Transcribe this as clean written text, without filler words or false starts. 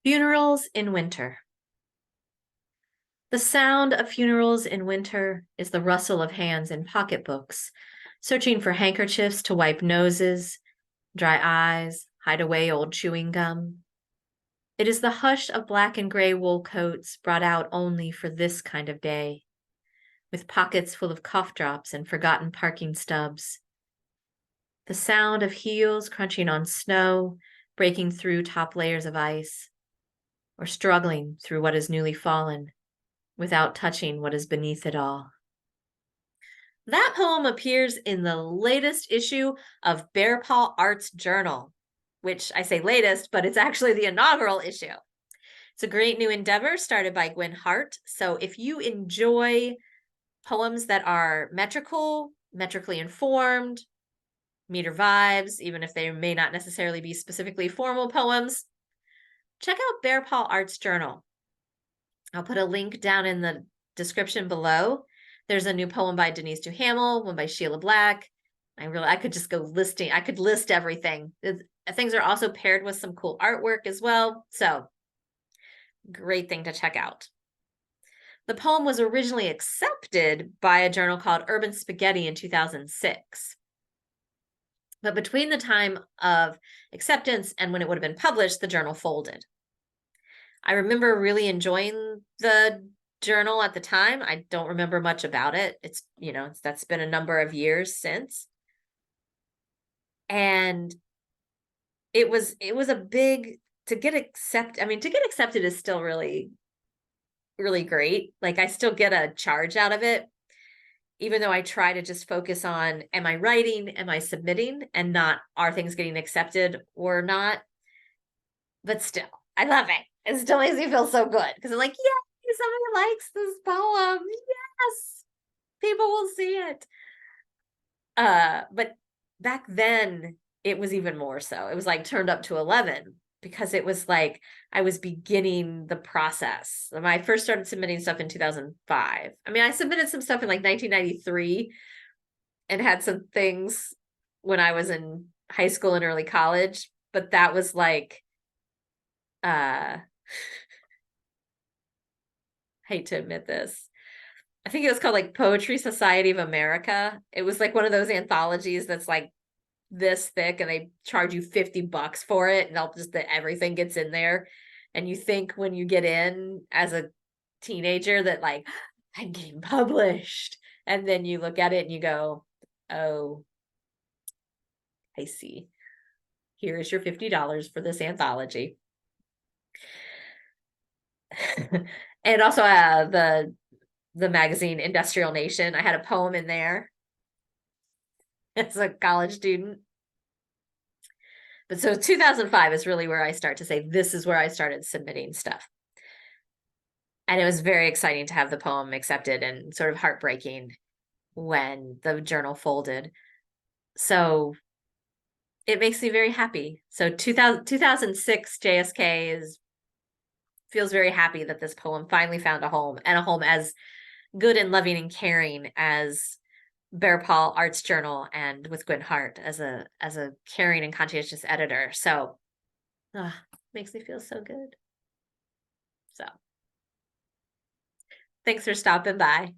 Funerals in winter. The sound of funerals in winter is the rustle of hands in pocketbooks, searching for handkerchiefs to wipe noses, dry eyes, hide away old chewing gum. It is the hush of black and gray wool coats brought out only for this kind of day, with pockets full of cough drops and forgotten parking stubs. The sound of heels crunching on snow, breaking through top layers of ice, or struggling through what is newly fallen, without touching what is beneath it all. That poem appears in the latest issue of Bear Paw Art's Journal, which I say latest, but it's actually the inaugural issue. It's a great new endeavor started by Gwen Hart. So if you enjoy poems that are metrically informed, meter vibes, even if they may not necessarily be specifically formal poems, check out Bear Paw Art's Journal. I'll put a link down in the description below. There's a new poem by Denise Duhamel, one by Sheila Black. I could just go listing. I could list everything. Things are also paired with some cool artwork as well. So great thing to check out. The poem was originally accepted by a journal called Urban Spaghetti in 2006. But between the time of acceptance and when it would have been published, the journal folded. I remember really enjoying the journal at the time. I don't remember much about it. That's been a number of years since. And it was a big, to get accepted is still really, really great. Like, I still get a charge out of it, even though I try to just focus on, am I writing, am I submitting, and not, are things getting accepted or not? But still, I love it. It still makes me feel so good because I'm like, yeah, somebody likes this poem. Yes, people will see it. But back then it was even more so. It was like turned up to 11 because it was like I was beginning the process. When I first started submitting stuff in 2005. I mean, I submitted some stuff in like 1993 and had some things when I was in high school and early college, but that was like hate to admit this. I think it was called like Poetry Society of America. It was like one of those anthologies that's like this thick and they charge you $50 for it, and everything gets in there. And you think when you get in as a teenager that like, I'm getting published. And then you look at it and you go, oh, I see. Here is your $50 for this anthology. And also the magazine Industrial Nation. I had a poem in there as a college student. But so 2005 is really where I start to say, this is where I started submitting stuff. And it was very exciting to have the poem accepted, and sort of heartbreaking when the journal folded. So it makes me very happy. So 2006 JSK feels very happy that this poem finally found a home, and a home as good and loving and caring as Bear Paw Art's Journal, and with Gwen Hart as a caring and conscientious editor. So makes me feel so good. So thanks for stopping by.